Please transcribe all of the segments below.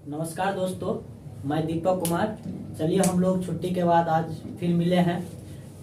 नमस्कार दोस्तों, मैं दीपक कुमार। चलिए हम लोग छुट्टी के बाद आज फिर मिले हैं।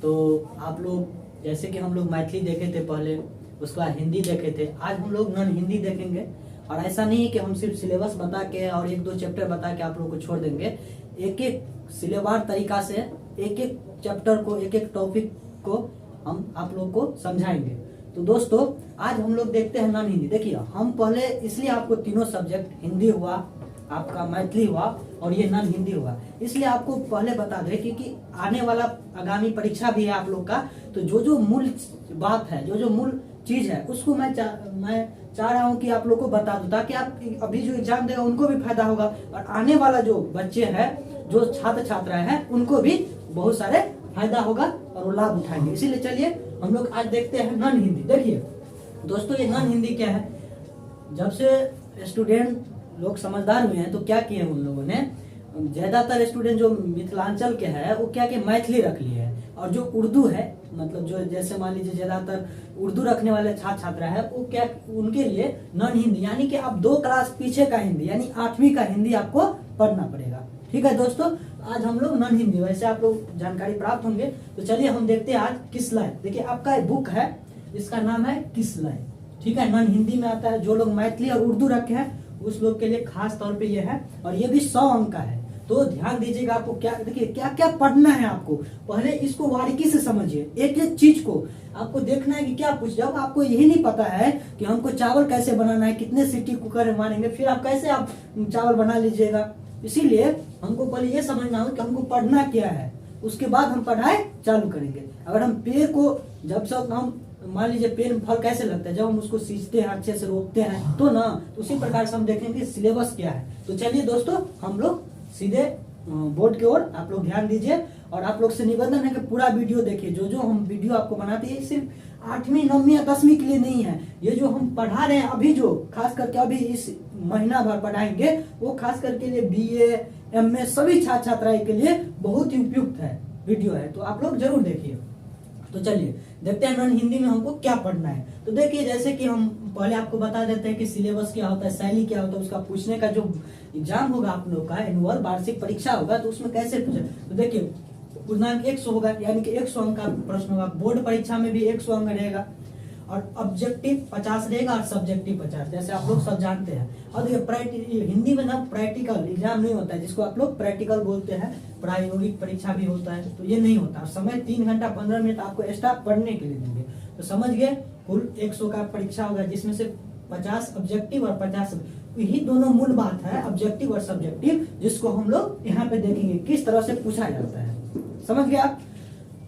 तो आप लोग जैसे कि हम लोग मैथिली देखे थे पहले, उसके बाद हिंदी देखे थे, आज हम लोग नॉन हिंदी देखेंगे। और ऐसा नहीं है कि हम सिर्फ सिलेबस बता के और एक दो चैप्टर बता के आप लोग को छोड़ देंगे। एक एक सिलेबार तरीका से एक एक चैप्टर को, एक एक टॉपिक को हम आप लोग को समझाएंगे। तो दोस्तों आज हम लोग देखते हैं नॉन हिंदी। देखिए हम पहले इसलिए आपको तीनों सब्जेक्ट, हिंदी हुआ, आपका मैथिली हुआ और ये नॉन हिंदी हुआ, इसलिए आपको पहले बता दें क्योंकि आने वाला आगामी परीक्षा भी है आप लोग का। तो जो जो मूल बात है, जो जो मूल चीज है, उसको मैं चाह रहा हूँ कि आप लोग को बता दूं, ताकि आप अभी जो एग्जाम देगा उनको भी फायदा होगा और आने वाला जो बच्चे हैं, जो छात्र छात्राएं हैं, उनको भी बहुत सारे फायदा होगा और वो लाभ उठाएंगे। इसीलिए चलिए हम लोग आज देखते हैं नॉन हिंदी। देखिए दोस्तों, ये नॉन हिंदी क्या है। जब से स्टूडेंट लोग समझदार हुए हैं तो क्या किए उन लोगों ने, ज्यादातर स्टूडेंट जो मिथिलांचल के हैं वो क्या कि मैथिली रख लिए है, और जो उर्दू है, मतलब जो जैसे मान लीजिए ज्यादातर उर्दू रखने वाले छात्र छात्रा है, वो क्या, उनके लिए नॉन हिंदी यानी कि आप 2 क्लास पीछे का हिंदी यानी 8वीं का हिंदी आपको पढ़ना पड़ेगा। ठीक है दोस्तों, आज हम लोग नॉन हिंदी, वैसे आप लोग जानकारी प्राप्त होंगे। तो चलिए हम देखते हैं आज किसलय। देखिए आपका एक बुक है, इसका नाम है किसलय। ठीक है, नॉन हिंदी में आता है। जो लोग मैथिली और उर्दू रखे हैं उस लोग के लिए खास तौर पे ये है, और ये भी 100 अंक का है। तो ध्यान दीजिएगा, आपको क्या, देखिए क्या क्या पढ़ना है आपको। पहले इसको बारीकी से समझिए, एक एक चीज को आपको देखना है कि क्या पूछ। जब आपको यही नहीं पता है कि हमको चावल कैसे बनाना है, कितने सीटी कुकर में मारेंगे, फिर आप कैसे आप चावल बना लीजिएगा। इसीलिए हमको पहले ये समझना हो कि हमको पढ़ना क्या है, उसके बाद हम पढ़ाई चालू करेंगे। अगर हम पेड़ को, जब तक हम मान लीजिए पेड़ में फल कैसे लगता है, जब हम उसको सींचते हैं, अच्छे से रोपते हैं, तो ना उसी प्रकार से हम देखेंगे सिलेबस क्या है। तो चलिए दोस्तों हम लोग सीधे बोर्ड की ओर आप लोग ध्यान दीजिए, और आप लोग से निवेदन है कि पूरा वीडियो देखिए। जो जो हम वीडियो आपको बनाते हैं सिर्फ 8वीं 9वीं या 10वीं के लिए नहीं है। ये जो हम पढ़ा रहे हैं अभी, जो खास करके अभी इस महीना भर पढ़ाएंगे, वो खास करके लिए BA MA सभी छात्र छात्राएं के लिए बहुत ही उपयुक्त है वीडियो है। तो आप लोग जरूर देखिए। तो चलिए देखते हैं नॉन हिंदी में हमको क्या पढ़ना है। तो देखिए जैसे कि हम पहले आपको बता देते हैं कि सिलेबस क्या होता है, शैली क्या होता है, उसका पूछने का जो एग्जाम होगा आप लोग का, एनुअल वार्षिक परीक्षा होगा, तो उसमें कैसे पूछे। तो देखिए पूर्णांक 100 होगा, यानी कि 100 अंक का प्रश्न होगा। बोर्ड परीक्षा में भी 100 अंक रहेगा, और ऑब्जेक्टिव 50 रहेगा और सब्जेक्टिव 50, जैसे आप लोग सब जानते हैं। और देखिए हिंदी में ना प्रैक्टिकल एग्जाम नहीं होता है, जिसको आप लोग प्रैक्टिकल बोलते हैं, प्रायोगिक परीक्षा भी होता है, तो ये नहीं होता। समय 3 घंटा 15 मिनट आपको एक्स्ट्रा पढ़ने के लिए देंगे। तो समझ गए, कुल 100 का परीक्षा होगा, जिसमें से 50 ऑब्जेक्टिव और 50, यही दोनों मूल बात है, ऑब्जेक्टिव और सब्जेक्टिव, जिसको हम लोग यहाँ पे देखेंगे किस तरह से पूछा जाता है। समझ गए आप?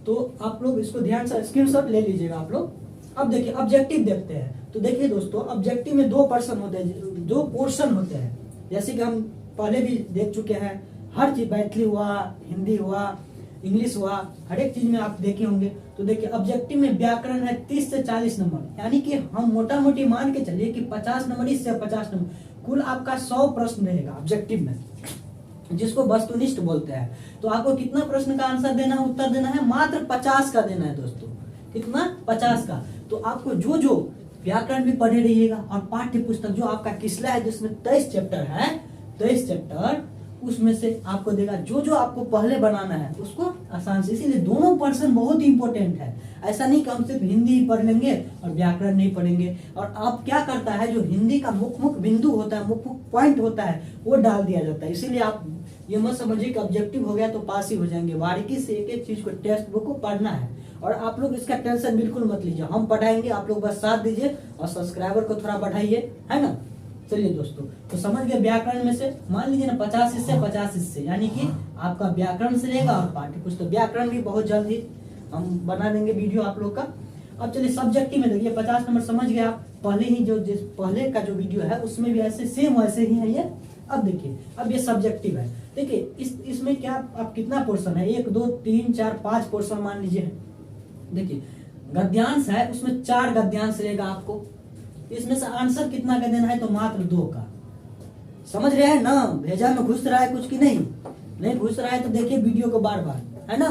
तो आप लोग इसको ध्यान से स्क्रीनशॉट ले लीजिएगा आप लोग। अब देखिए ऑब्जेक्टिव देखते हैं। तो देखिए दोस्तों, ऑब्जेक्टिव में 2 पर्सन होते हैं, 2 पोर्शन होते हैं, जैसे कि हम पहले भी देख चुके हैं। हर चीज, मैथिली हुआ, हिंदी हुआ, इंग्लिश हुआ, हर एक चीज में आप देखे होंगे। तो देखिए ऑब्जेक्टिव में व्याकरण है 30 से 40 नंबर, यानी कि हम मोटा मोटी मान के चलिए कि 50 नंबर, इससे 50 नंबर, कुल आपका 100 प्रश्न रहेगा ऑब्जेक्टिव में, जिसको वस्तुनिष्ठ बोलते हैं। तो आपको कितना प्रश्न का आंसर देना है, उत्तर देना है, मात्र 50 का देना है दोस्तों। कितना? 50 का। तो आपको जो जो व्याकरण भी पढ़े रहिएगा, और पाठ्य पुस्तक जो आपका किसला है, जिसमें 23 चैप्टर है, 23 चैप्टर, उसमें से आपको देगा जो जो आपको पहले बनाना है उसको आसान से। इसीलिए दोनों पर्सन बहुत ही इंपॉर्टेंट है। ऐसा नहीं कि हम सिर्फ हिंदी ही पढ़ लेंगे और व्याकरण नहीं पढ़ेंगे। और आप क्या करता है, जो हिंदी का मुख्य बिंदु होता है, मुख्य पॉइंट होता है, वो डाल दिया जाता है। इसीलिए आप ये मत समझिए कि ऑब्जेक्टिव हो गया तो पास ही हो जाएंगे। बारीकी से एक एक चीज को, टेक्स्ट बुक को पढ़ना है। और आप लोग इसका टेंशन बिल्कुल मत लीजिए, हम पढ़ाएंगे, आप लोग बस साथ दीजिए और सब्सक्राइबर को थोड़ा बढ़ाइए, है ना। चलिए दोस्तों, तो समझ गए। व्याकरण में से मान लीजिए ना 50 हिस्से 50 हिस्से, यानी कि आपका व्याकरण से रहेगा और पाठ्य पुस्तक। व्याकरण भी बहुत जल्द ही हम बना देंगे वीडियो आप लोग का। अब चलिए सब्जेक्टिव में देखिए 50 नंबर, समझ गए आप। पहले ही जो पहले का जो वीडियो है उसमें भी ऐसे सेम वैसे ही है ये। अब देखिए, अब ये सब्जेक्टिव है। देखिए इसमें क्या आप कितना पोर्शन है, 1 2 3 4 5 पोर्शन मान लीजिए। देखिए गद्यांश है, उसमें 4 गद्यांश रहेगा आपको। इसमें से आंसर कितना का देना है, तो मात्र 2 का। समझ रहे हैं ना, भेजा में घुस रहा है कुछ की नहीं घुस रहा है तो देखिए वीडियो को बार बार, है ना।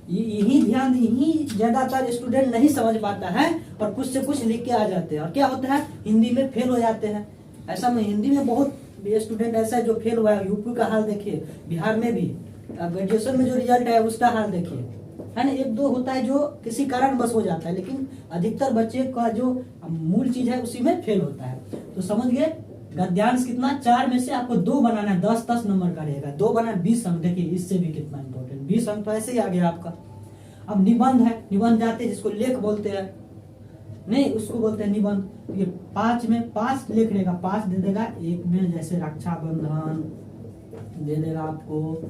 यही ध्यान, यही ज्यादातर स्टूडेंट नहीं समझ पाता है और कुछ से कुछ लिख के आ जाते हैं, और क्या होता है हिंदी में फेल हो जाते हैं। ऐसा में हिंदी में बहुत भी स्टूडेंट ऐसा है जो फेल हुआ है, यूपी का हाल देखिए, बिहार में भी ग्रेजुएशन में जो रिजल्ट है उसका हाल देखिए, है ना। एक दो होता है जो किसी कारण बस हो जाता है, लेकिन अधिकतर बच्चे का जो मूल चीज है उसी में फेल होता है। तो समझ गए, गद्यांश कितना, 4 में से आपको 2 बनाना है, 10-10 नंबर का रहेगा, 2 बना 20 अंक। देखिए इससे भी कितना इंपॉर्टेंट, 20 अंक तो ऐसे ही आ गया आपका। अब निबंध है, निबंध जाते हैं जिसको लेख बोलते हैं, नहीं उसको बोलते हैं निबंध। ये 5 में 5 लेख रहेगा, 5 दे देगा। एक में जैसे रक्षाबंधन दे देगा आपको,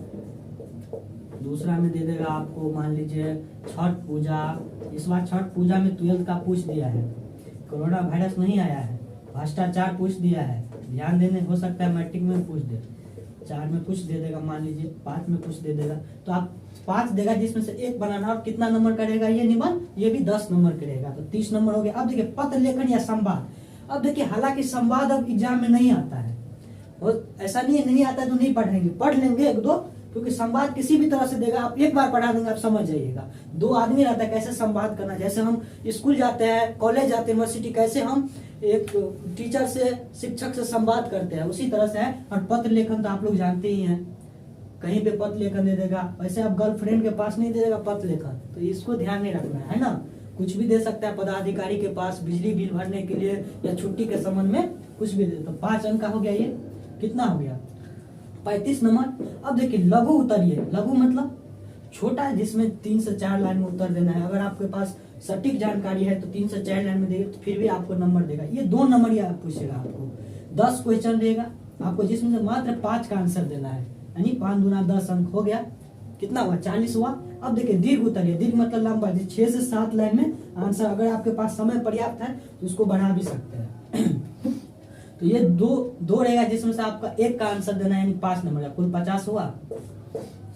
दूसरा में दे देगा आपको मान लीजिए छठ पूजा। इस बार छठ पूजा में 12th का पूछ दिया है, कोरोना वायरस नहीं आया है, भ्रष्टाचार पूछ दिया है, ध्यान देने, हो सकता है मैट्रिक में पूछ दे। 4 में कुछ दे देगा मान लीजिए, 5 में कुछ दे देगा, तो आप 5 देगा जिसमें से 1 बनाना। और कितना नंबर का रहेगा ये निबंध, ये भी 10 नंबर का रहेगा, तो 30 नंबर हो गया। अब देखिए पत्र लेखन या संवाद। अब देखिए हालांकि संवाद अब एग्जाम में नहीं आता है, और ऐसा नहीं आता है तो नहीं पढ़ेंगे, पढ़ लेंगे 1-2, क्योंकि संवाद किसी भी तरह से देगा, आप एक बार पढ़ा देंगे आप समझ जाइएगा। 2 आदमी रहता है कैसे संवाद करना, जैसे हम स्कूल जाते हैं, कॉलेज जाते हैं, यूनिवर्सिटी, कैसे हम एक टीचर से, शिक्षक से संवाद करते हैं, उसी तरह से है। और पत्र लेखन तो आप लोग जानते ही हैं, कहीं पे पत्र लेखन दे देगा, वैसे आप गर्लफ्रेंड के पास नहीं दे देगा पत्र लेखन, तो इसको ध्यान नहीं रखना है ना। कुछ भी दे सकता है पदाधिकारी के पास, बिजली बिल भरने के लिए या छुट्टी के संबंध में कुछ भी दे। तो 5 अंक का हो गया, ये कितना हो गया 35 नंबर। अब देखिए लघु उत्तरीय, लघु मतलब छोटा है, जिसमें 3 से 4 लाइन में उत्तर देना है। अगर आपके पास सटीक जानकारी है तो 3 से 4 लाइन में देगा, तो फिर भी आपको नंबर देगा। ये 2 नंबर ही आप पूछेगा आपको, 10 क्वेश्चन देगा आपको, जिसमें से मात्र 5 का आंसर देना है, यानी 5 दूना 10 अंक हो गया, कितना हुआ 40 हुआ। अब देखिए दीर्घ उत्तरीय, दीर्घ मतलब लंबा, 6 से 7 लाइन में आंसर, अगर आपके पास समय पर्याप्त है तो उसको बढ़ा भी सकते हैं। तो ये दो रहेगा, जिसमें से आपका 1 का आंसर देना है, यानी 5 नंबर का, कुल 50 हुआ।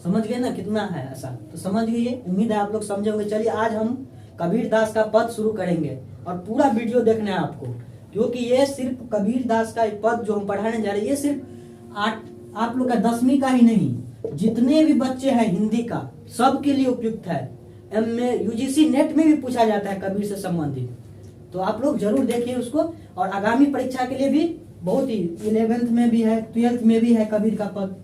समझ गए ना कितना है ऐसा, तो समझ गए, उम्मीद है आप लोग समझे होंगे। चलिए आज हम कबीर दास का पद शुरू करेंगे, और पूरा वीडियो देखना है आपको, क्योंकि ये सिर्फ कबीर दास का पद जो हम पढ़ाने जा रहे हैं, ये सिर्फ आप लोग का 10वीं का ही नहीं, जितने भी बच्चे हैं हिंदी का, सबके लिए उपयुक्त है। MA UGC नेट में भी पूछा जाता है कबीर से संबंधित, तो आप लोग जरूर देखिए उसको। और आगामी परीक्षा के लिए भी बहुत ही, 11th में भी है, 12th में भी है कबीर का पद,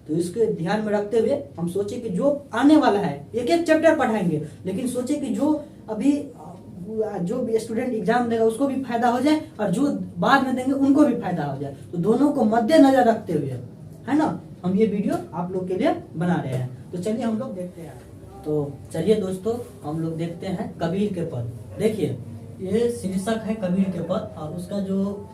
तो इसके ध्यान में रखते हुए हम सोचे कि जो आने वाला है एक एक चैप्टर पढ़ाएंगे, लेकिन सोचे कि जो अभी जो भी स्टूडेंट एग्जाम देगा उसको भी फायदा हो जाए, और जो बाद में देंगे उनको भी फायदा हो जाए, तो दोनों को मद्देनजर रखते हुए, है ना, हम ये वीडियो आप लोग के लिए बना रहे हैं। तो चलिए हम लोग देखते हैं। तो चलिए दोस्तों हम लोग देखते हैं कबीर के पद। देखिए ये शीर्षक है कबीर के पद, और उसका जो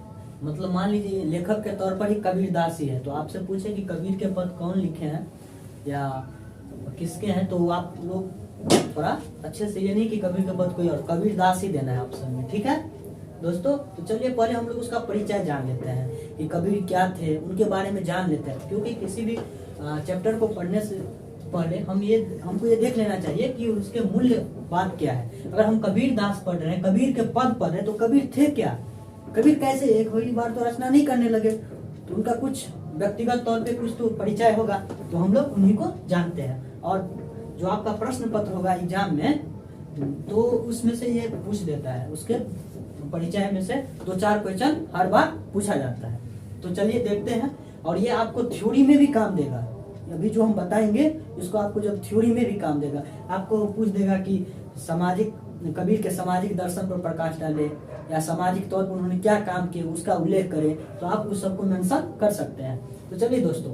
मतलब मान लीजिए लेखक के तौर पर ही कबीर दास ही है। तो आपसे पूछे कि कबीर के पद कौन लिखे हैं या किसके हैं, तो आप लोग थोड़ा अच्छे से, ये नहीं कि कबीर के पद कोई और, कबीर दास ही देना है ऑप्शन में, ठीक है दोस्तों। तो चलिए पहले हम लोग उसका परिचय जान लेते हैं कि कबीर क्या थे, उनके बारे में जान लेते हैं, क्योंकि किसी भी चैप्टर को पढ़ने से पहले हमको ये देख लेना चाहिए कि उसके मूल्य बात क्या है। अगर हम कबीर दास पढ़ रहे हैं, कबीर के पद पढ़ रहे हैं, तो कबीर थे क्या, कबीर कैसे, एक ही बार तो रचना नहीं करने लगे, तो उनका कुछ व्यक्तिगत तौर पे कुछ तो परिचय होगा, तो हम लोग उन्हीं को जानते हैं। और जो आपका प्रश्न पत्र होगा एग्जाम में, तो उसमें से ये पूछ देता है, उसके परिचय में से 2-4 क्वेश्चन हर बार पूछा जाता है। तो चलिए देखते हैं, और ये आपको थ्योरी में भी काम देगा। अभी जो हम बताएंगे इसको आपको जब थ्योरी में भी काम देगा, आपको पूछ देगा कि कबीर के सामाजिक दर्शन पर प्रकाश डाले, या सामाजिक तौर पर उन्होंने क्या काम किए उसका उल्लेख करें, तो आप उस सबको मेंशन कर सकते हैं। तो चलिए दोस्तों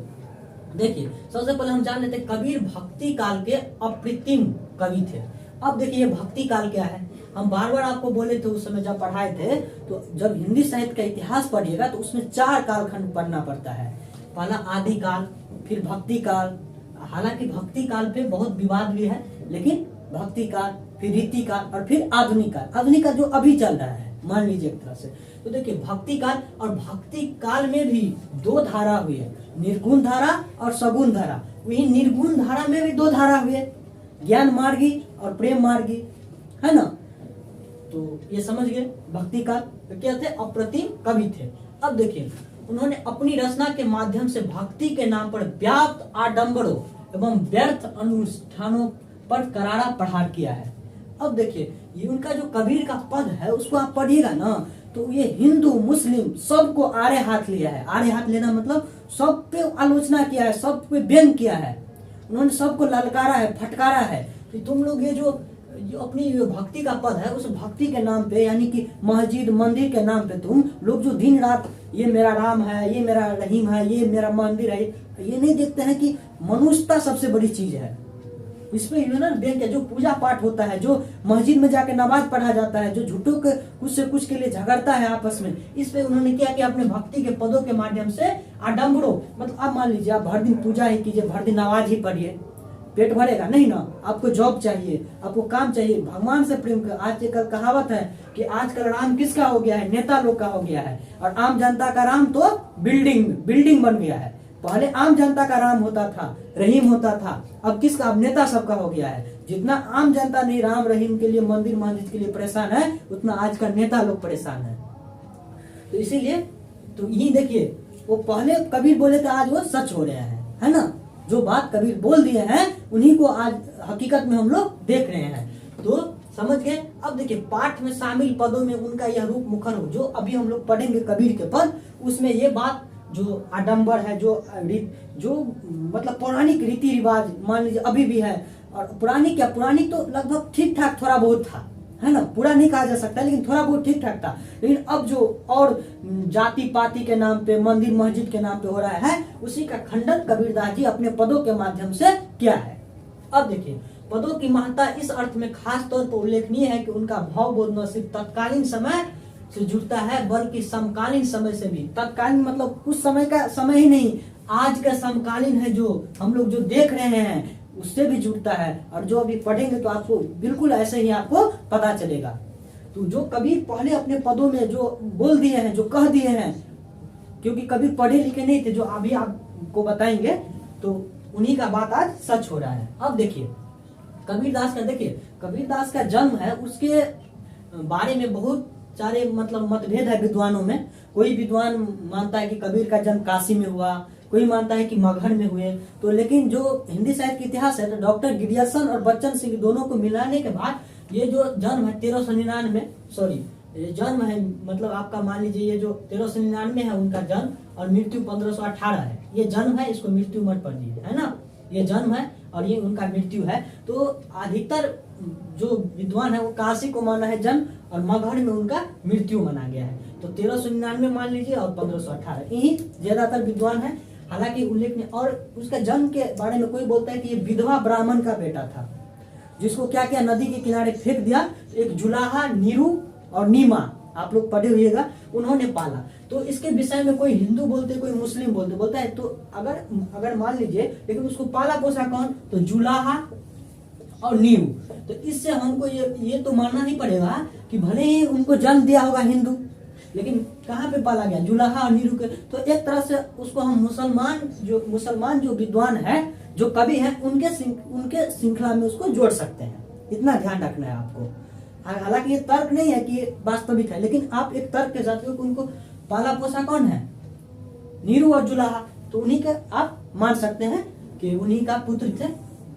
देखिए, सबसे पहले हम जान लेते हैं कबीर भक्ति काल के अप्रतिम कवि थे। अब देखिए भक्ति काल क्या है, हम बार बार आपको बोले थे उस समय जब पढ़ाए थे, तो जब हिंदी साहित्य का इतिहास पढ़िएगा तो उसमें 4 कालखंड पढ़ना पड़ता है। पहला आदि काल, फिर भक्ति काल, हालांकि भक्ति काल पे बहुत विवाद भी है, लेकिन भक्ति काल, फिर रीति काल, और फिर आधुनिक काल। आधुनिक काल जो अभी चल रहा है मान लीजिए एक तरह से। तो देखिए भक्ति काल, और भक्ति काल में भी 2 धारा हुई है, निर्गुण धारा और सगुण धारा। वही निर्गुण धारा में भी 2 धारा हुई है, ज्ञान मार्गी और प्रेम मार्गी, है ना। तो ये समझ गए भक्ति काल तो क्या थे, अप्रतिम कवि थे। अब देखिए उन्होंने अपनी रचना के माध्यम से भक्ति के नाम पर व्याप्त आडंबरों एवं व्यर्थ अनुष्ठानों पर करारा प्रहार किया है। अब देखिए ये उनका जो कबीर का पद है उसको आप पढ़िएगा ना, तो ये हिंदू मुस्लिम सबको आड़े हाथ लिया है। आड़े हाथ लेना मतलब सब पे आलोचना किया है, सब पे व्यंग किया है, उन्होंने सबको ललकारा है, फटकारा है कि तुम लोग ये जो अपनी भक्ति का पद है उस भक्ति के नाम पे, यानी कि मस्जिद मंदिर के नाम पे तुम लोग जो दिन रात ये मेरा राम है, ये मेरा रहीम है, ये मेरा मंदिर है, ये नहीं देखते हैं कि मनुष्यता सबसे बड़ी चीज है। इस पे बैंक है, जो पूजा पाठ होता है, जो मस्जिद में जाके नमाज पढ़ा जाता है, जो झूठों के कुछ से कुछ के लिए झगड़ता है आपस में, इस पे उन्होंने क्या किया, अपने भक्ति के पदों के माध्यम से आडम्बरों, मतलब आप मान लीजिए आप भर दिन पूजा ही कीजिए, भर दिन नमाज ही पढ़िए, पेट भरेगा नहीं ना। आपको जॉब चाहिए, आपको काम चाहिए, भगवान से प्रेम कर। आजकल कहावत है कि आजकल राम किसका हो गया है, नेता लोग का हो गया है, और आम जनता का राम तो बिल्डिंग बन गया है। पहले आम जनता का राम होता था, रहीम होता था, अब किसका, अब नेता सबका हो गया है। जितना आम जनता नहीं राम रहीम के लिए, मंदिर मस्जिद के लिए परेशान है, उतना आज का नेता लोग परेशान है। तो इसीलिए तो यही देखिए, वो पहले कबीर बोले थे, आज वो सच हो रहे हैं, है ना। जो बात कबीर बोल दिए हैं उन्हीं को आज हकीकत में हम लोग देख रहे हैं। तो समझ गए। अब देखिए पाठ में शामिल पदों में उनका यह रूप मुखर हो, जो अभी हम लोग पढ़ेंगे कबीर के पद, उसमें ये बात जो आडंबर है, जो मतलब पौराणिक रीति रिवाज मान लीजिए अभी भी है, और पुरानी क्या, पुरानी तो लगभग ठीक ठाक थोड़ा बहुत था, है ना, पूरा नहीं कहा जा सकता, लेकिन थोड़ा बहुत ठीक ठाक था। लेकिन अब जो और जाति पाति के नाम पे, मंदिर मस्जिद के नाम पे हो रहा है, उसी का खंडन कबीरदास जी अपने पदों के माध्यम से किया है। अब देखिए पदों की महत्ता इस अर्थ में खास तौर पर उल्लेखनीय है कि उनका भाव बोध न सिर्फ तत्कालीन समय से जुड़ता है, बल्कि समकालीन समय से भी। तत्कालीन मतलब उस समय का समय ही नहीं, आज का समकालीन है, जो हम लोग जो देख रहे हैं उससे भी जुड़ता है। और जो अभी पढ़ेंगे तो आपको बिल्कुल ऐसे ही आपको पता चलेगा। तो जो कबीर पहले अपने पदों में जो बोल दिए हैं, जो कह दिए हैं, क्योंकि कबीर पढ़े लिखे नहीं थे, जो अभी आपको बताएंगे, तो उन्हीं का बात आज सच हो रहा है। अब देखिए कबीरदास का, देखिए कबीरदास का जन्म है, उसके बारे में बहुत सारे मतलब मतभेद है विद्वानों में। कोई विद्वान मानता है कि कबीर का जन्म काशी में हुआ, कोई मानता है कि मगहर में हुए। तो लेकिन जो हिंदी साहित्य का इतिहास है, तो डॉक्टर गिरियर्सन और बच्चन सिंह दोनों को मिलाने के बाद ये जो जन्म है 1399, सॉरी जन्म है मतलब आपका मान लीजिए ये जो 1399 है उनका जन्म, और मृत्यु 1518 है। ये जन्म है, इसको मृत्यु मत पढ़िए, है ना। ये जन्म है और ये उनका मृत्यु है। तो अधिकतर जो विद्वान है वो काशी को माना है जन्म, और मगहर में उनका मृत्यु माना गया है। तो 1399 मान लीजिए और 1518, यही ज्यादातर विद्वान है। हालांकि उल्लेखनीय, और उसका जन्म के बारे में कोई बोलता है कि ये विधवा ब्राह्मण का बेटा था, जिसको क्या किया, नदी के किनारे फेंक दिया। एक जुलाहा, नीरू और नीमा, आप लोग पढ़े हुएगा, उन्होंने पाला। तो इसके विषय में कोई हिंदू बोलते, कोई मुस्लिम बोलता है। तो अगर मान लीजिए, लेकिन उसको पाला पोसा कौन, तो जुलाहा और नीरू। तो इससे हमको ये तो मानना ही पड़ेगा कि भले ही उनको जन्म दिया होगा हिंदू, लेकिन कहाँ पे पाला गया, जुलाहा और नीरू के। तो एक तरह से उसको हम मुसलमान जो विद्वान है, जो कवि है, उनके श्रृंखला में उसको जोड़ सकते हैं। इतना ध्यान रखना है आपको। हालांकि ये तर्क नहीं है कि ये वास्तविक है, लेकिन आप एक तर्क के साथ उनको पाला पोसा कौन है, नीरू और जुलाहा, तो उन्हीं का आप मान सकते हैं कि उन्हीं का पुत्र थे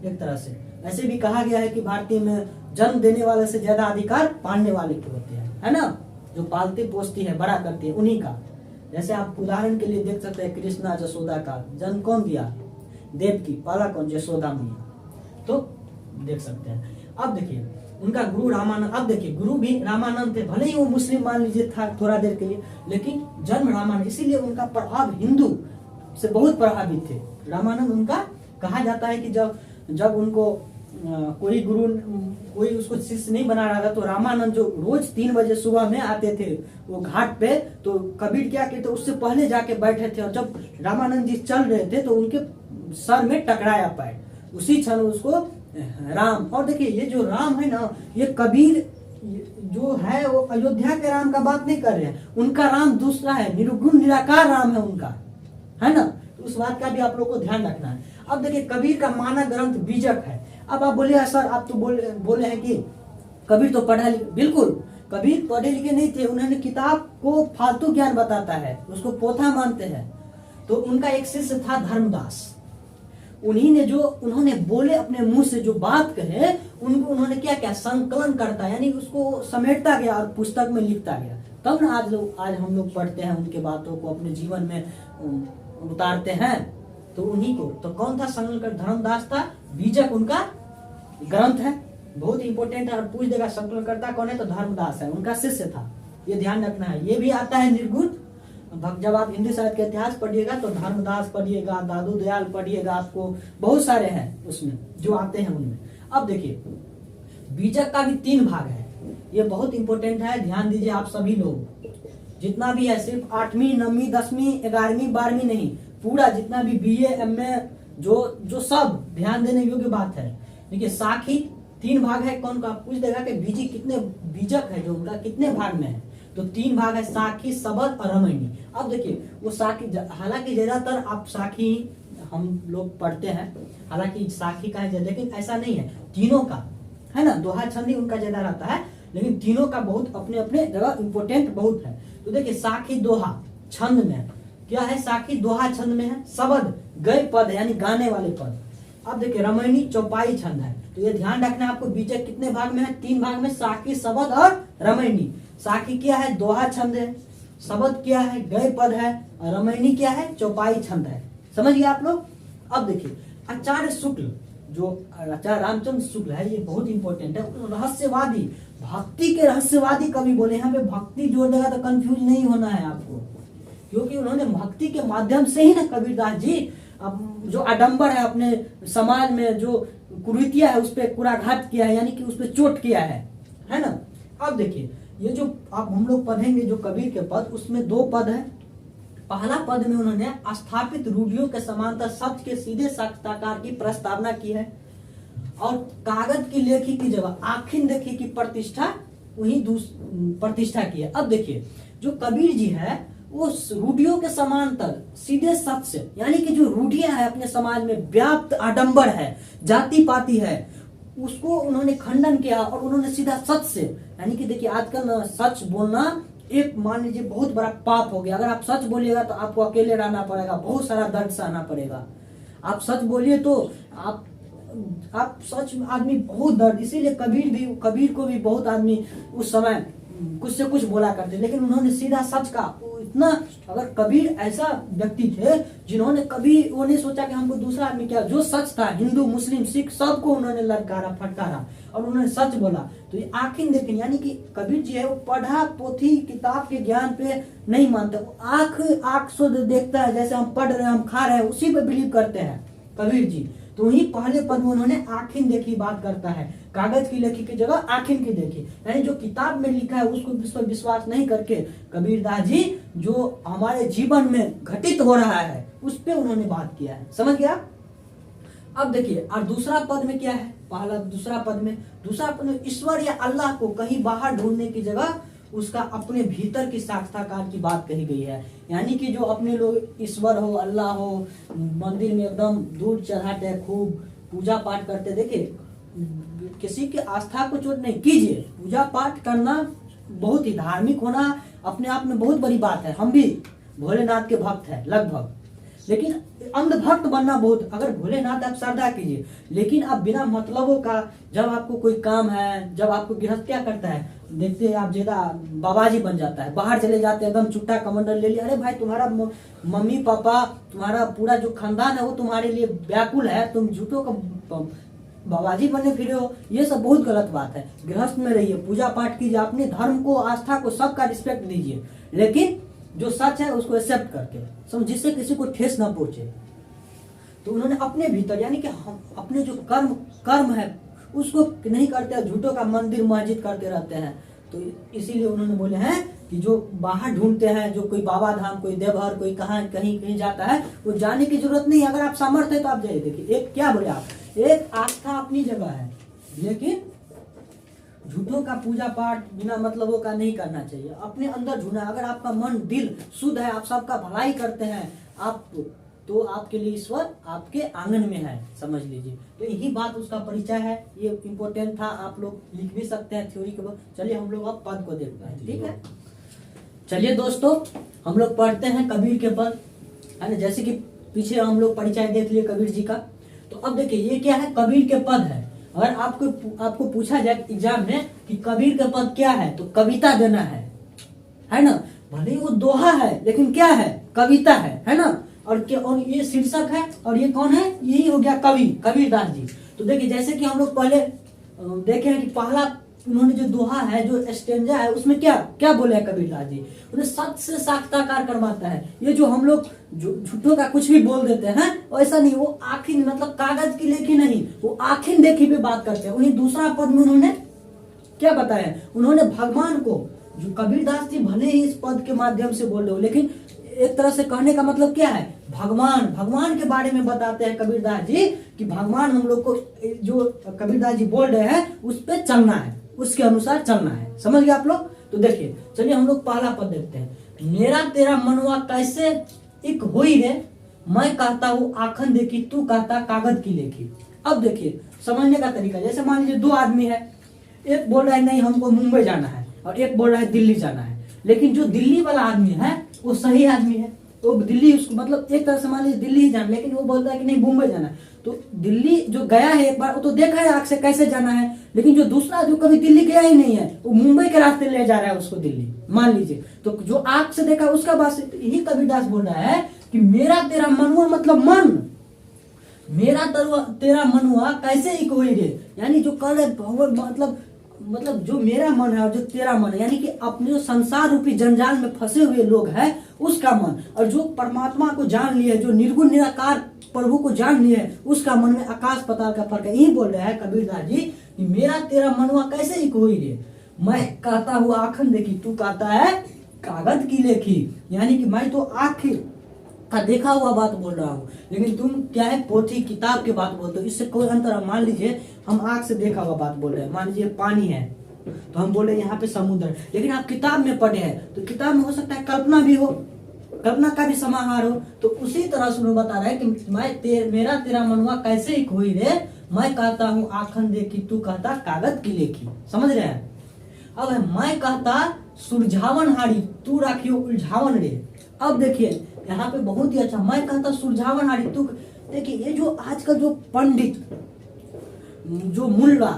एक तरह से। ऐसे भी कहा गया है कि भारतीय में जन्म देने वाले से ज्यादा अधिकार पालने वाले के होते हैं, है ना। जो पालती पोसती है, बड़ा करती है, उन्हीं का। जैसे आप उदाहरण के लिए देख सकते हैं, कृष्णा जसोदा का जन्म कौन दिया, देव की, पाला कौन, जसोदा मैया। तो देख सकते हैं। अब देखिए उनका गुरु रामानंद। अब देखिए गुरु भी रामानंद थे, भले ही वो मुस्लिम मान लीजिए था थोड़ा देर के लिए, लेकिन जन्म रामानंद, इसीलिए उनका प्रभाव हिंदू से बहुत प्रभावित थे रामानंद। उनका कहा जाता है कि जब उनको कोई उसको शिष्य नहीं बना रहा था, तो रामानंद जो रोज 3 बजे सुबह में आते थे वो घाट पे, तो कबीर क्या कहते, उससे पहले जाके बैठे थे, और जब रामानंद जी चल रहे थे तो उनके सर में टकराया पैर, उसी क्षण उसको राम। और देखिए ये जो राम है ना, ये कबीर जो है वो अयोध्या के राम का बात नहीं कर रहे हैं, उनका राम दूसरा है, निर्गुण निराकार राम है उनका, है ना। तो उस बात का भी आप लोग को ध्यान रखना है। अब देखिए कबीर का माना ग्रंथ बीजक है। अब आप बोले सर, आप तो बोले हैं कि कबीर तो पढ़ा लिखा, बिल्कुल कबीर पढ़े लिखे नहीं थे, उन्होंने किताब को फालतू ज्ञान बताता है, उसको पोथा मानते हैं। तो उनका एक शिष्य था धर्मदास, उन्होंने बोले अपने मुंह से जो बात कहे उनको उन्होंने क्या क्या संकलन करता, यानी उसको समेटता गया और पुस्तक में लिखता गया। तब ना आज हम लोग पढ़ते हैं उनके बातों को, अपने जीवन में उतारते हैं। तो उन्हीं को, तो कौन था संकलन कर? धर्मदास था। बीजक उनका ग्रंथ है, बहुत इंपॉर्टेंट है। और पूछ देगा संकलनकर्ता कौन है, तो धर्मदास है, उनका शिष्य था, ये ध्यान रखना है। ये भी आता है निर्गुण। जब आप हिंदी साहित्य का इतिहास पढ़िएगा तो धर्मदास पढ़िएगा, दादू दयाल पढ़िएगा, आपको बहुत सारे हैं उसमें जो आते हैं उनमें। अब देखिए बीजक का भी 3 भाग है, ये बहुत इंपॉर्टेंट है, ध्यान दीजिए आप सभी लोग। जितना भी है, सिर्फ 8वीं 9वीं 10वीं 11वीं 12वीं नहीं, पूरा जितना भी BA MA जो सब ध्यान देने योग्य बात है। देखिए साखी 3 भाग है। कौन का पूछ देगा कि बीजक है जो उनका कितने भाग में है, तो 3 भाग है, साखी, सबद और रामायणी। अब देखिए वो साखी, हालांकि ज्यादातर आप साखी हम लोग पढ़ते हैं, हालांकि साखी का है, लेकिन ऐसा नहीं है, तीनों का है ना, दोहा छंद ही उनका ज्यादा रहता है, लेकिन तीनों का बहुत अपने अपने जगह इंपॉर्टेंट बहुत है। तो देखिए साखी दोहा छंद में है, क्या है, साखी दोहा छंद में है, सबद गय पद यानी गाने वाले पद। अब देखिए रामायणी चौपाई छंद है। तो ये ध्यान रखना है आपको, बीजक कितने भाग में है, 3 भाग में, साखी, सबद और रामायणी। साखी क्या है, दोहा छंद है, सबद क्या है, गय पद है, और रामायणी क्या है, चौपाई छंद है। समझ गए आप लोग। अब देखिए आचार्य शुक्ल, जो आचार्य रामचंद्र शुक्ल है, ये बहुत इंपॉर्टेंट है, रहस्यवादी, भक्ति के रहस्यवादी कवि बोले। यहाँ पे भक्ति जोड़ देगा तो कंफ्यूज नहीं होना है आपको, क्योंकि उन्होंने भक्ति के माध्यम से ही ना कबीरदास जी जो आडंबर है अपने समाज में, जो कुरीतियां है उस पर कुराघात किया है, यानी कि उस पर चोट किया है ना। अब देखिए ये जो आप हम लोग पढ़ेंगे जो कबीर के पद, उसमें 2 पद है। पहला पद में उन्होंने स्थापित रूढ़ियों के समांतर सत्य के सीधे साक्षात्कार की प्रस्तावना की है, और कागज की लेखी की जगह आखिन देखी की प्रतिष्ठा वही प्रतिष्ठा की है। अब देखिए जो कबीर जी है वो रूढ़ियों के समांतर सीधे सत्य से, यानी कि जो रूढ़ियां है अपने समाज में व्याप्त आडंबर है, जाति पाति है, उसको उन्होंने खंडन किया, और उन्होंने सीधा सच से, यानी कि देखिए आजकल सच बोलना एक मान लीजिए बहुत बड़ा पाप हो गया। अगर आप सच बोलिएगा तो आपको अकेले रहना पड़ेगा, बहुत सारा दर्द सहना पड़ेगा। आप सच बोलिए तो आप सच आदमी बहुत दर्द, इसीलिए कबीर को भी बहुत आदमी उस समय कुछ से कुछ बोला करते, लेकिन उन्होंने सीधा सच का इतना, अगर कबीर ऐसा व्यक्ति थे जिन्होंने कभी वो नहीं सोचा कि हमको दूसरा आदमी क्या, जो सच था, हिंदू मुस्लिम सिख सबको उन्होंने ललकारा फटकारा और उन्होंने सच बोला। तो ये आखिर देखें, यानी कि कबीर जी है वो पढ़ा पोथी किताब के ज्ञान पे नहीं मानते, वो आंख से देखता है, जैसे हम पढ़ रहे हैं हम खा रहे हैं उसी पे बिलीव करते हैं कबीर जी। तो वही पहले पद में उन्होंने आखिन देखी बात करता है, कागज की लेखी की जगह आखिन की देखी, यानी जो किताब में लिखा है उसको इस पर विश्वास नहीं करके कबीरदास जी जो हमारे जीवन में घटित हो रहा है उस पे उन्होंने बात किया है। समझ गया। अब देखिए और दूसरा पद में क्या है, दूसरा पद में ईश्वर या अल्लाह को कहीं बाहर ढूंढने की जगह उसका अपने भीतर की साक्षात्कार की बात कही गई है, यानी कि जो अपने लोग ईश्वर हो अल्लाह हो मंदिर में एकदम दूध चढ़ाते हैं, खूब पूजा पाठ करते। देखिए किसी की आस्था को चोट नहीं कीजिए, पूजा पाठ करना बहुत ही धार्मिक होना अपने आप में बहुत बड़ी बात है। हम भी भोलेनाथ के भक्त हैं लगभग, लेकिन अंधभक्त बनना बहुत, अगर भोलेनाथ आप श्रद्धा कीजिए, लेकिन आप बिना मतलबों का, जब आपको कोई काम है, जब आपको गृहस्थ क्या करता है, देखते हैं आप ज्यादा बाबाजी बन जाता है, बाहर चले जाते हैं एकदम चुट्टा कमंडल ले लिया, अरे भाई तुम्हारा मम्मी पापा तुम्हारा पूरा जो खानदान है वो तुम्हारे लिए व्याकुल है, तुम झूठों का बाबाजी बने फिरे हो, ये सब बहुत गलत बात है। गृहस्थ में रहिए, पूजा पाठ कीजिए, अपने धर्म को आस्था को सबका रिस्पेक्ट दीजिए, लेकिन जो सच है उसको एक्सेप्ट करके, समझ, जिससे किसी को ठेस ना पहुंचे। तो उन्होंने अपने भीतर, यानी कि हम अपने जो कर्म है उसको नहीं करते, झूठों का मंदिर मस्जिद करते रहते हैं। तो इसीलिए उन्होंने बोले हैं कि जो बाहर ढूंढते हैं, जो कोई बाबा धाम, कोई देवघर, कोई कहीं जाता है, वो जाने की जरूरत नहीं। अगर आप सामर्थ्य है तो आप जाइए। देखिए एक क्या बोले आप, एक आस्था अपनी जगह है, लेकिन झूठों का पूजा पाठ बिना मतलबों का नहीं करना चाहिए, अपने अंदर ढूंढना। अगर आपका मन दिल शुद्ध है, आप सबका भलाई करते हैं आप, तो आपके लिए ईश्वर आपके आंगन में है, समझ लीजिए। तो यही बात उसका परिचय है, ये इम्पोर्टेंट था, आप लोग लिख भी सकते हैं थ्योरी के बाद। चलिए हम लोग अब पद को देखते हैं, ठीक है। चलिए दोस्तों हम लोग पढ़ते हैं कबीर के पद, है ना, जैसे कि पीछे हम लोग परिचय देख लिए कबीर जी का। तो अब देखिए ये क्या है, कबीर के पद है, अगर आपको पूछा जाए एग्जाम में कि कबीर का पद क्या है, तो कविता देना है ना। भले ही वो दोहा है लेकिन क्या है, कविता है ना। और क्या, और ये शीर्षक है, और ये कौन है, यही हो गया कवि, कबीरदास जी। तो देखिए जैसे कि हम लोग पहले देखे हैं कि पहला उन्होंने जो दोहा है, जो स्टेंजा है, उसमें क्या क्या बोले हैं कबीरदास जी, उन्हें सत्य से साक्षात्कार करवाता है। ये जो हम लोग झूठों का कुछ भी बोल देते हैं, ऐसा नहीं, वो आखिर मतलब कागज की लेखी नहीं, वो आखिर देखी पे बात करते हैं। उन्हीं दूसरा पद में उन्होंने क्या बताया, उन्होंने भगवान को, जो कबीरदास जी भले ही इस पद के माध्यम से बोल रहे हो, लेकिन एक तरह से कहने का मतलब क्या है, भगवान के बारे में बताते हैं कबीरदास जी कि भगवान हम लोग को, जो कबीरदास जी बोल रहे हैं उस पर चलना है, उसके अनुसार चलना है। समझ गए आप लोग। तो देखिए चलिए हम लोग पहला पद देखते हैं। मेरा तेरा मनवा कैसे एक हुई रे, मैं कहता हूँ आखन देखी, तू कहता कागज की लेखी। अब देखिए समझने का तरीका, जैसे मान लीजिए दो आदमी है, एक बोल रहा है नहीं हमको मुंबई जाना है, और एक बोल रहा है दिल्ली जाना है। लेकिन जो दिल्ली वाला आदमी है वो सही आदमी है, वो दिल्ली, उसको मतलब एक तरह से मान लीजिए दिल्ली ही जाना, लेकिन वो बोलता है कि नहीं मुंबई जाना है। तो दिल्ली जो गया है एक बार, वो तो देखा है आंख से कैसे जाना है, लेकिन जो दूसरा जो कभी दिल्ली गया ही नहीं है, वो मुंबई के रास्ते ले जा रहा है उसको दिल्ली, मान लीजिए। तो जो आंख से देखा उसका बात, यही कबीरदास बोल रहा है कि मेरा तेरा मनुआ, मतलब मन, मेरा तेरा मनुआ कैसे एक हुई रे, यानी जो कल मतलब जो मेरा मन है और जो तेरा मन है, यानी कि अपने जो संसार रूपी जंजाल में फंसे हुए लोग हैं उसका मन, और जो परमात्मा को जान लिए, जो निर्गुण निराकार प्रभु को जान लिए, उसका मन में आकाश पाताल का फर्क है। यही बोल रहे हैं कबीरदास जी कि मेरा तेरा मनुआ कैसे एक हुई रे, मैं कहता हूँ आखन देखी, तू कहता है कागज की लेखी, यानी कि मैं तो आखिर का देखा हुआ बात बोल रहा हूँ, लेकिन तुम क्या है, पोथी किताब की बात बोलते हो। इससे कोई अंतर, मान लीजिए हम आंख से देखा हुआ बात बोल रहे हैं, मान लीजिए पानी है तो हम बोल रहे हैं यहाँ पे समुद्र, लेकिन आप किताब में पढ़े हैं, तो किताब में हो सकता है कल्पना भी हो, कल्पना का भी समाहार हो। तो उसी तरह से बता रहा है कि मेरा तेरा मनुआ कैसे एक हुई रे, मैं कहता हूँ आखन देखी, तू कहता कागज की लेखी। समझ रहे हैं। अब है मैं कहता सुरझावन हारी, तू राखियो उलझावन रे। अब देखिए यहाँ पे बहुत ही अच्छा, मैं कहता सुरझावन हारी, तू, देखिए ये जो आजकल जो पंडित, जो मुल्ला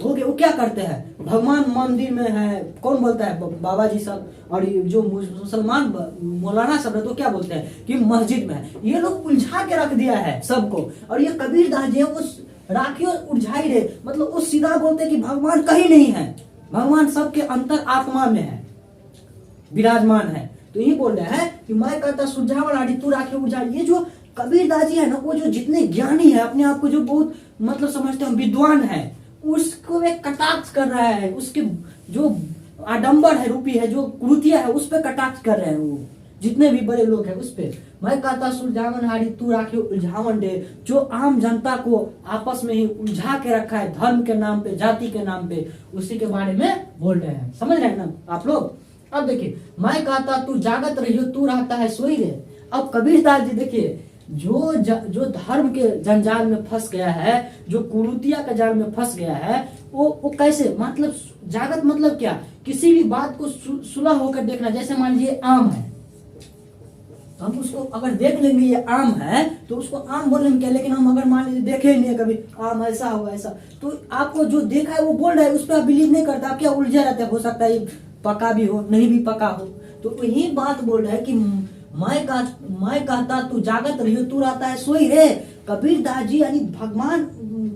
हो गए, वो क्या करते हैं, भगवान मंदिर में है, कौन बोलता है, बाबा जी सब, और जो मुसलमान मौलाना सब है तो क्या बोलते हैं कि मस्जिद में है। ये लोग उलझा के रख दिया है सबको, और ये कबीरदास जी वो राखियो उलझाई रे, मतलब वो सीधा बोलते हैं कि भगवान कहीं नहीं है, भगवान सबके अंतर आत्मा में है, विराजमान है। तो ये बोल रहे हैं कि मैं कहता सुलझावन हारी, तू राखियो उलझाई। ये जो कबीरदास जी है ना, वो जो जितने ज्ञानी है, अपने आप को जो बहुत मतलब समझते हैं विद्वान है, उसको एक कटाक्ष कर रहा है, उसके जो आडंबर है रूपी है, जो कुरुतिया है, उस पर कटाक्ष कर रहे हैं वो जितने भी बड़े लोग हैं उस पे। मैं कहता सुलझावन हारी, तू राखियो उलझावन दे, जो आम जनता को आपस में ही उलझा के रखा है धर्म के नाम पे, जाति के नाम पे, उसी के बारे में बोल रहे हैं। समझ रहे हैं ना आप लोग। अब देखिए मैं कहता तू जागत रहियो, तू रहता है सोई रे। अब कबीरदास जी देखिए जो धर्म के जंजाल में फंस गया है, जो कुरूतिया के जाल में फंस गया है, वो कैसे, मतलब जागत मतलब क्या, किसी भी बात को सुलह होकर देखना। जैसे मान लीजिए आम है, तो हम उसको अगर देख लेंगे ये आम है तो उसको आम बोलने में क्या, लेकिन हम अगर मान लीजिए देखे ही नहीं कभी आम ऐसा होगा ऐसा, तो आपको जो देखा है वो बोल रहा है, उस पर आप बिलीव नहीं करते, आप क्या उलझे रहते हैं, हो सकता है पका भी हो नहीं भी पका हो। तो यही बात बोल रहा है कि मैं कहता तू जागत रहियो, तू रहता है सोई रे। कबीरदास जी यानी भगवान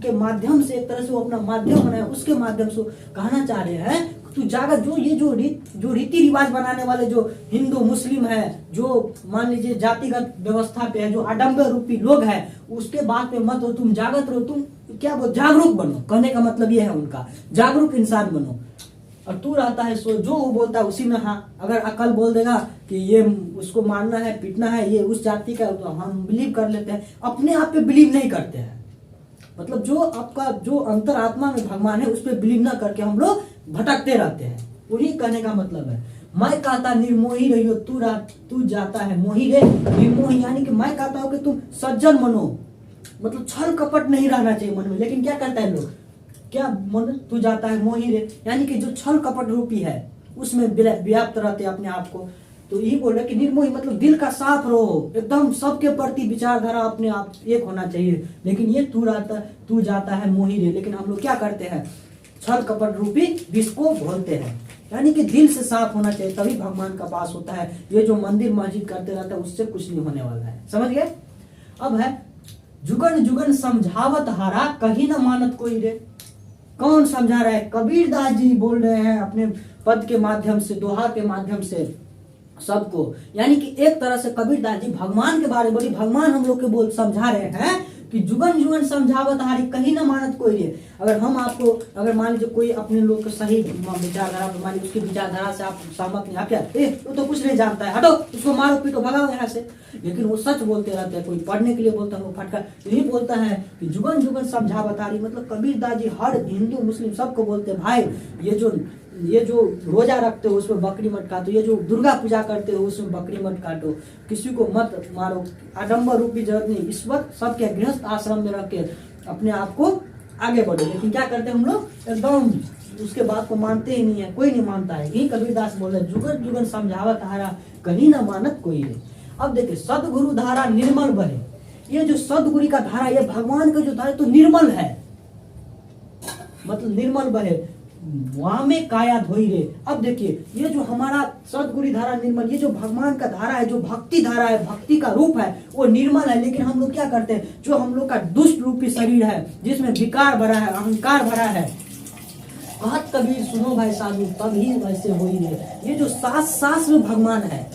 के माध्यम से, एक तरह से वो अपना माध्यम बनाया, उसके माध्यम से कहना चाह रहे हैं तू जागत, जो रीति रिवाज बनाने वाले जो हिंदू मुस्लिम है, जो मान लीजिए जातिगत व्यवस्था पे है, जो आडंबर रूपी लोग हैं, उसके बात पे मत हो, तुम जागत रहो, तुम क्या बोल जागरूक बनो, कहने का मतलब ये है उनका, जागरूक इंसान बनो। और तू रहता है सो, जो वो बोलता है उसी में हाँ, अगर अकल बोल देगा कि ये उसको मारना है पीटना है, ये उस जाति का, तो हम बिलीव कर लेते हैं, अपने आप पे बिलीव नहीं करते हैं। मतलब जो आपका जो अंतरात्मा में भगवान है उस पर बिलीव ना करके हम लोग भटकते रहते हैं, वही कहने का मतलब है। मैं कहता निर्मोही रहियो, तू जाता है मोही रे। निर्मोही यानी कि मैं कहता हूँ कि तुम सज्जन बनो, मतलब छल कपट नहीं रहना चाहिए मन में, लेकिन क्या करता है लोग, क्या मन तू जाता है मोही रे, यानी कि जो छल कपट रूपी है उसमें व्याप्त रहते अपने आप को। तो यही बोल रहे कि निर्मोही मतलब दिल का साफ रहो, एकदम सबके प्रति विचारधारा अपने आप एक होना चाहिए। लेकिन ये तू जाता है मोही रे, लेकिन हम लोग क्या करते हैं, छल कपट रूपी विष को घोलते हैं। यानी कि दिल से साफ होना चाहिए, तभी भगवान का पास होता है। ये जो मंदिर मस्जिद करते रहता है उससे कुछ नहीं होने वाला है, समझ गए। अब है जुगन जुगन समझावत हारा, कहीं न मानत कोई रे। कौन समझा रहा है, कबीर दास जी बोल रहे हैं अपने पद के माध्यम से, दोहा के माध्यम से सबको। यानी कि एक तरह से कबीर दास जी भगवान के बारे में बोली, भगवान हम लोग के बोल समझा रहे हैं कि जुगन जुगन समझावत हारी, कहीं ना मानत कोई रे। अगर हम आपको, अगर मान लीजिए कोई अपने लोग को सही विचारधारा, मान लीजिए उसकी विचारधारा से आप सहमत नहीं, आप क्या वो तो कुछ नहीं जानता है, हटो उसको मारो पीटो भगाओ यहाँ से, लेकिन वो सच बोलते रहते हैं। कोई पढ़ने के लिए बोलता है वो फटका यही बोलता है कि जुगन जुगन समझावत हारी, मतलब कबीर दास जी हर हिंदू मुस्लिम सबको बोलते हैं, भाई ये जो रोजा रखते हो उसमें बकरी मत काटो, ये जो दुर्गा पूजा करते हो उसमें बकरी मत काटो, किसी को मत मारो, आडंबर रूपी जरूरत नहीं। इस वक्त सबके गृहस्थ आश्रम में रख के अपने आप को आगे बढ़ो। लेकिन क्या करते हैं हम लोग, एकदम उसके बात को मानते ही नहीं है, कोई नहीं मानता है। यही कबीरदास बोल रहे जुगन जुगन समझावत हारा, कहीं ना मानत कोई रे। अब देखिए सदगुरु धारा निर्मल बहे, ये जो सदगुरु का धारा, ये भगवान का जो धारा तो निर्मल है, मतलब निर्मल बहे, वहां में काया धोई रे। अब देखिए ये जो हमारा सदगुरु धारा निर्मल, ये जो भगवान का धारा है, जो भक्ति धारा है, भक्ति का रूप है, वो निर्मल है। लेकिन हम लोग क्या करते हैं, जो हम लोग का दुष्ट रूपी शरीर है, जिसमें विकार भरा है, अहंकार भरा है, कहत कबीर सुनो भाई साधु तभी वैसे हो ही रे। ये जो सांस सांस में भगवान है,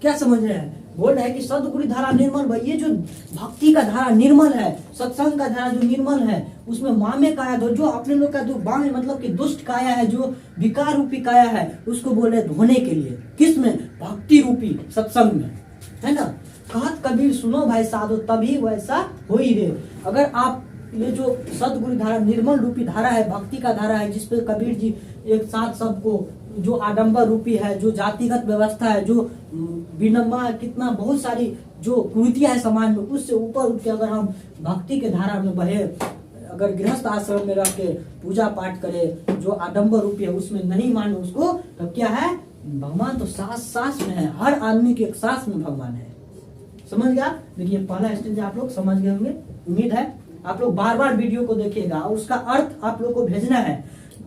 क्या समझ रहे हैं, बोल रहे हैं कि सदगुरु धारा निर्मल भाई, ये जो भक्ति का धारा निर्मल है, सत्संग का धारा जो निर्मल है, उसमें मामे काया धो, जो अपने लोग का जो बाम मतलब कि दुष्ट काया है, जो विकार रूपी काया है, उसको बोले धोने के लिए, किस में, भक्ति रूपी सत्संग में, है ना। कहत कबीर सुनो भाई साधु तभी वैसा हो ही रे। अगर आप ये जो सदगुरु धारा निर्मल रूपी धारा है, भक्ति का धारा है, जिसपे कबीर जी एक साथ सबको, जो आडंबर रूपी है, जो जातिगत व्यवस्था है, जो विनम्र, कितना बहुत सारी जो कुरीतियां है समाज में, उससे ऊपर उठ के अगर हम भक्ति के धारा में बहे, अगर गृहस्थ आश्रम में रह के पूजा पाठ करे, जो आडंबर रूपी है उसमें नहीं माने उसको, तब क्या है, भगवान तो सांस सांस में है, हर आदमी के एक सांस में भगवान है। समझ गया। देखिए पहला स्टेज आप लोग समझ गए होंगे, उम्मीद है आप लोग बार बार वीडियो को देखिएगा और उसका अर्थ आप लोग को भेजना है।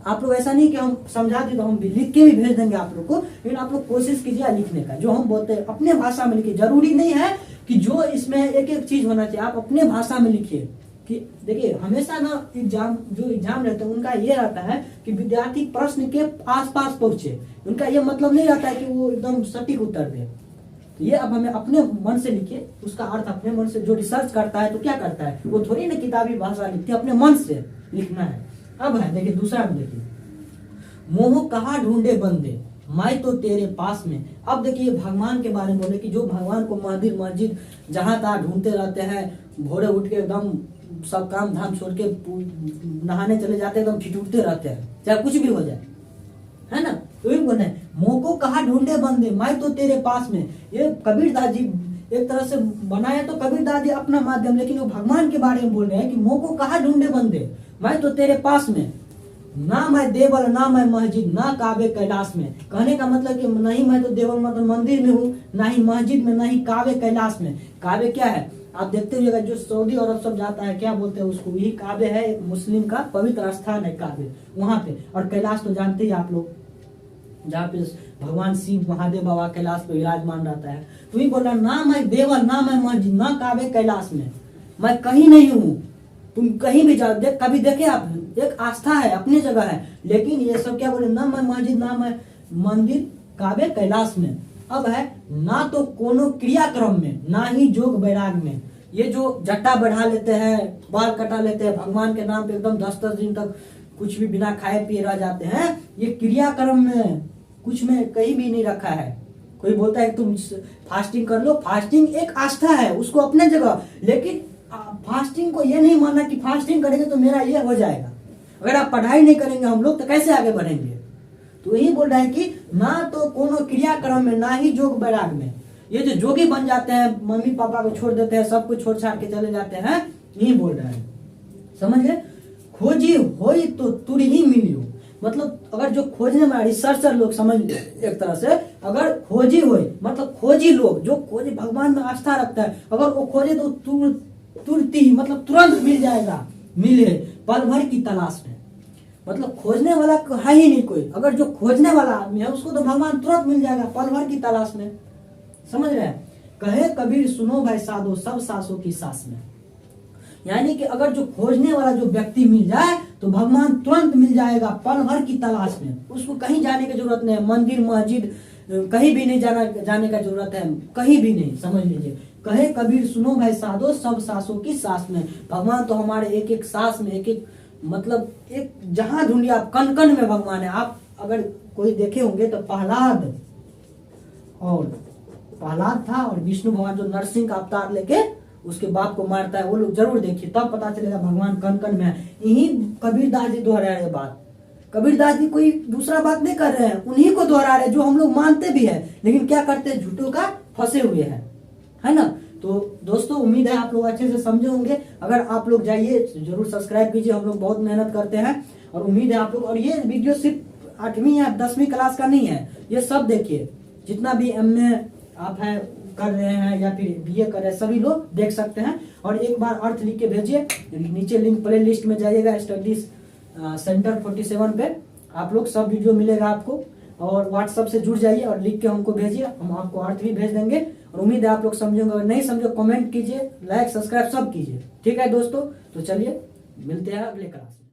आप लोग ऐसा नहीं कि हम समझा दी तो हम भी लिख के भी भेज देंगे आप लोग को, लेकिन आप लोग कोशिश कीजिए लिखने का, जो हम बोलते हैं अपने भाषा में लिखिए। जरूरी नहीं है कि जो इसमें एक एक चीज होना चाहिए, आप अपने भाषा में लिखिए। कि देखिए हमेशा ना एग्जाम, जो एग्जाम रहते हैं उनका ये रहता है कि विद्यार्थी प्रश्न के आसपास पहुंचे, उनका ये मतलब नहीं रहता है कि वो एकदम सटीक उत्तर दे। तो ये अब हमें अपने मन से लिखिए, उसका अर्थ अपने मन से। जो रिसर्च करता है तो क्या करता है, वो थोड़ी ना किताबी भाषा लिखती है, अपने मन से लिखना है। अब है देखिए दूसरा में, देखिए मोह कहाँ ढूंढे बंदे मैं तो तेरे पास में। अब देखिए भगवान के बारे में बोले कि जो भगवान को मंदिर मस्जिद जहां तहाँ ढूंढते रहते हैं, भोरे उठ के एकदम सब काम धाम छोड़ के नहाने चले जाते हैं, एकदम ठिठुरते रहते हैं, चाहे कुछ भी हो जाए, है ना। तो ये बोले मोह को कहाँ ढूंढे बंदे मैं तो तेरे पास में। ये कबीरदास जी एक तरह से बनाया तो कबीरदास जी अपना माध्यम, लेकिन वो भगवान के बारे में बोल रहे हैं कि मोह को कहाँ ढूंढे बंदे मैं तो तेरे पास में। ना मैं देवल ना मैं मस्जिद ना काबे कैलाश में। कहने का मतलब कि नहीं मैं तो देवल मतलब मंदिर में हूँ, ना ही मस्जिद में, ना ही काबे कैलाश में। काबे क्या है आप देखते हुए, जो सऊदी अरब सब जाता है क्या बोलते हैं उसको, यही काबे है, एक मुस्लिम का पवित्र स्थान है काबे, वहां पे। और कैलाश तो जानते ही आप लोग, जहाँ पे भगवान शिव महादेव बाबा कैलाश पे विराजमान रहता है। तो ये बोल रहा ना मैं देवल ना मैं मस्जिद ना काबे कैलाश में, मैं कहीं नहीं हूँ। तुम कहीं भी जाओ, कभी देखे आप, एक आस्था है अपनी जगह है, लेकिन ये सब क्या बोले, ना मैं मस्जिद ना मैं मंदिर काबे कैलाश में। अब है ना तो कोनो क्रियाक्रम में ना ही जोग बैराग में। ये जो जट्टा बढ़ा लेते हैं, बाल कटा लेते हैं, भगवान के नाम पे एकदम 10-10 दिन तक कुछ भी बिना खाए पिए रह जाते हैं, ये क्रियाक्रम में कुछ में कहीं भी नहीं रखा है। कोई बोलता है तुम फास्टिंग कर लो, फास्टिंग एक आस्था है उसको अपने जगह, लेकिन फास्टिंग को ये नहीं मानना कि फास्टिंग करेंगे तो मेरा ये हो जाएगा। अगर आप पढ़ाई नहीं करेंगे हम लोग तो कैसे आगे बढ़ेंगे। तो यही बोल रहा है कि ना तो कोनो क्रियाक्रम में ना ही जोग बैराग में। ये जो जोगी बन जाते हैं, मम्मी पापा को छोड़ देते हैं, सब कुछ छोड़ छाड़ के चले जाते हैं, यही बोल रहा है। समझ गए। खोजी होई तो तुर ही मिलियो, मतलब अगर जो खोजने वाला रिसर्चर लोग समझ ले एक तरह से, अगर खोजी हो मतलब खोजी लोग जो खोजी भगवान में आस्था रखता है, अगर वो खोजे तो तुरंत ही मतलब तुरंत मिल जाएगा, मिले पल भर की तलाश में। मतलब खोजने वाला है ही नहीं कोई, अगर जो खोजने वाला आदमी है उसको तो भगवान तुरंत मिल जाएगा पल भर की तलाश में। समझ रहे हैं? कहे कबीर सुनो भाई साधो सब सांसों की सांस में। यानी कि अगर जो खोजने वाला जो व्यक्ति मिल जाए तो भगवान तुरंत मिल जाएगा पल भर की तलाश में। उसको कहीं जाने की जरूरत नहीं है, मंदिर मस्जिद कहीं भी नहीं जाने का जरूरत है, कहीं भी नहीं। समझ लीजिए, कहे कबीर सुनो भाई साधो सब सांसों की सांस में। भगवान तो हमारे एक एक सांस में, एक एक मतलब एक जहां ढूंढिए आप कण कण में भगवान है। आप अगर कोई देखे होंगे तो प्रहलाद था और विष्णु भगवान जो नरसिंह का अवतार लेके उसके बाप को मारता है, वो लोग जरूर देखिए, तब पता चलेगा भगवान कण कण में है। यही कबीरदास जी दोहरा रहे बात। कबीरदास जी कोई दूसरा बात नहीं कर रहे हैं, उन्हीं को दोहरा रहे जो हम लोग मानते भी है, लेकिन क्या करते हैं, झूठों का फंसे हुए हैं, है ना। तो दोस्तों उम्मीद है आप लोग अच्छे से समझे होंगे। अगर आप लोग जाइए जरूर सब्सक्राइब कीजिए, हम लोग बहुत मेहनत करते हैं और उम्मीद है आप लोग। और ये वीडियो सिर्फ 8वीं या 10वीं क्लास का नहीं है, ये सब देखिए, जितना भी MA आप है कर रहे हैं या फिर BA कर रहे हैं, सभी लोग देख सकते हैं। और एक बार अर्थ लिख के भेजिए, नीचे लिंक प्ले लिस्ट में जाइएगा, स्टडीज सेंटर 47 पे आप लोग सब वीडियो मिलेगा आपको। और व्हाट्सएप से जुड़ जाइए और लिख के हमको भेजिए, हम आपको अर्थ भी भेज देंगे। और उम्मीद है आप लोग समझेंगे, अगर नहीं समझो कमेंट कीजिए, लाइक सब्सक्राइब सब कीजिए। ठीक है दोस्तों, तो चलिए मिलते हैं अगले क्लास में।